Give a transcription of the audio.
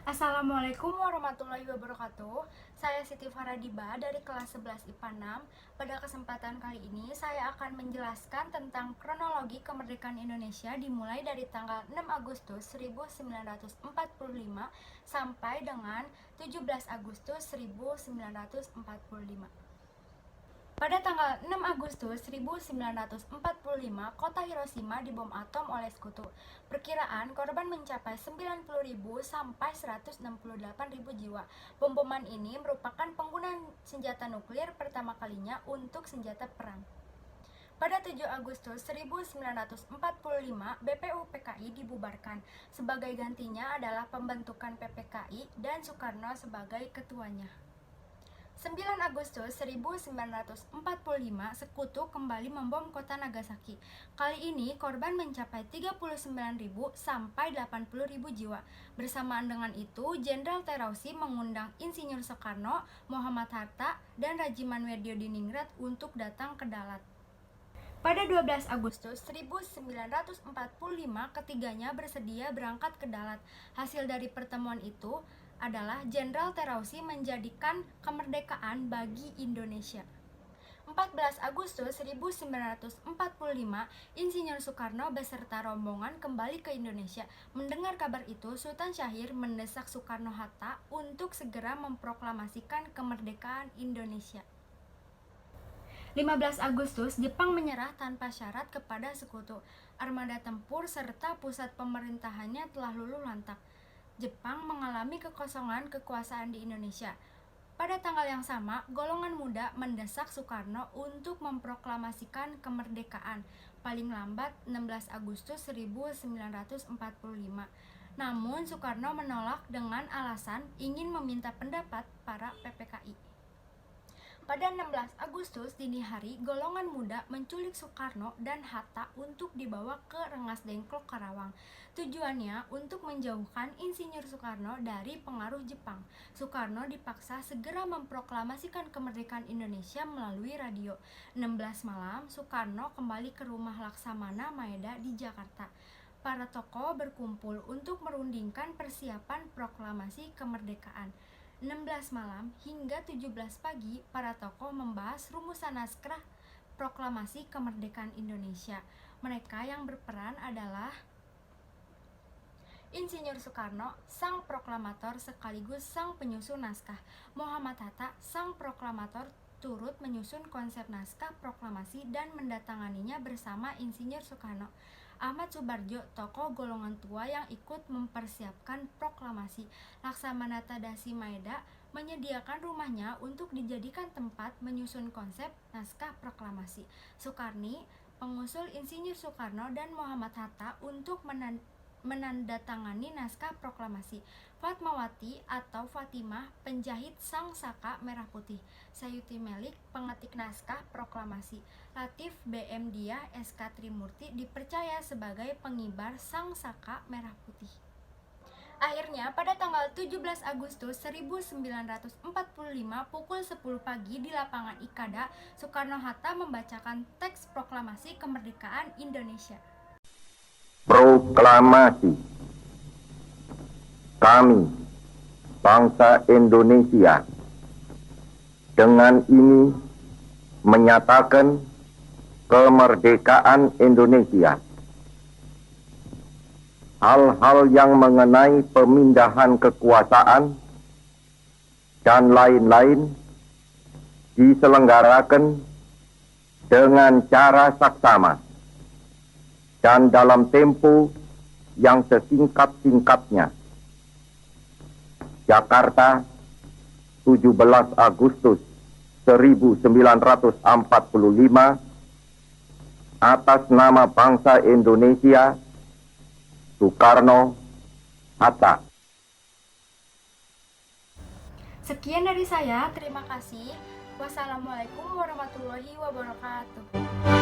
Assalamualaikum warahmatullahi wabarakatuh. Saya Siti Faradiba dari kelas 11 IPA 6. Pada kesempatan kali ini saya akan menjelaskan tentang kronologi kemerdekaan Indonesia dimulai dari tanggal 6 Agustus 1945 sampai dengan 17 Agustus 1945. Pada tanggal 6 Agustus 1945, kota Hiroshima dibom atom oleh sekutu. Perkiraan korban mencapai 90.000 sampai 168.000 jiwa. Pemboman ini merupakan penggunaan senjata nuklir pertama kalinya untuk senjata perang. Pada 7 Agustus 1945, BPU PKI dibubarkan. Sebagai gantinya adalah pembentukan PPKI dan Soekarno sebagai ketuanya. 9 Agustus 1945, sekutu kembali membom kota Nagasaki. Kali ini korban mencapai 39.000 sampai 80.000 jiwa. Bersamaan dengan itu, Jenderal Terauchi mengundang Insinyur Soekarno, Muhammad Hatta, dan Rajiman Weddiodiningrat untuk datang ke Dalat. Pada 12 Agustus 1945, ketiganya bersedia berangkat ke Dalat. Hasil dari pertemuan itu adalah Jenderal Terauchi menjadikan kemerdekaan bagi Indonesia. 14 Agustus 1945, Insinyur Soekarno beserta rombongan kembali ke Indonesia. Mendengar kabar itu, Sultan Syahrir mendesak Soekarno-Hatta untuk segera memproklamasikan kemerdekaan Indonesia. 15 Agustus, Jepang menyerah tanpa syarat kepada sekutu. Armada tempur serta pusat pemerintahannya telah luluh lantak. Jepang mengalami kekosongan kekuasaan di Indonesia. Pada tanggal yang sama, golongan muda mendesak Soekarno untuk memproklamasikan kemerdekaan paling lambat 16 Agustus 1945. Namun Soekarno menolak dengan alasan ingin meminta pendapat para PPKI. Pada 16 Agustus dini hari, golongan muda menculik Soekarno dan Hatta untuk dibawa ke Rengas Dengklok, Karawang. Tujuannya untuk menjauhkan Insinyur Soekarno dari pengaruh Jepang. Soekarno dipaksa segera memproklamasikan kemerdekaan Indonesia melalui radio. 16 malam, Soekarno kembali ke rumah Laksamana Maeda di Jakarta. Para tokoh berkumpul untuk merundingkan persiapan proklamasi kemerdekaan. 16 malam hingga 17 pagi, para tokoh membahas rumusan naskah proklamasi kemerdekaan Indonesia. Mereka yang berperan adalah Insinyur Soekarno, sang proklamator sekaligus sang penyusun naskah. Muhammad Hatta, sang proklamator, turut menyusun konsep naskah proklamasi dan mendatanganinya bersama Insinyur Soekarno. Ahmad Subarjo, tokoh golongan tua yang ikut mempersiapkan proklamasi. Laksamana Tadashi Maeda menyediakan rumahnya untuk dijadikan tempat menyusun konsep naskah proklamasi. Soekarni, pengusul Insinyur Soekarno dan Muhammad Hatta untuk menandatangani naskah proklamasi. Fatmawati atau Fatimah, penjahit sang saka merah putih. Sayuti Melik, pengetik naskah proklamasi. Latif B.M. Diah S.K. Trimurti dipercaya sebagai pengibar sang saka merah putih. Akhirnya, pada tanggal 17 Agustus 1945 pukul 10 pagi di lapangan Ikada, Soekarno-Hatta membacakan teks proklamasi kemerdekaan Indonesia. Proklamasi. Kami, bangsa Indonesia, dengan ini menyatakan kemerdekaan Indonesia. Hal-hal yang mengenai pemindahan kekuasaan dan lain-lain diselenggarakan dengan cara saksama dan dalam tempo yang sesingkat-singkatnya. Jakarta, 17 Agustus 1945, atas nama bangsa Indonesia, Soekarno, Hatta. Sekian dari saya, terima kasih. Wassalamualaikum warahmatullahi wabarakatuh.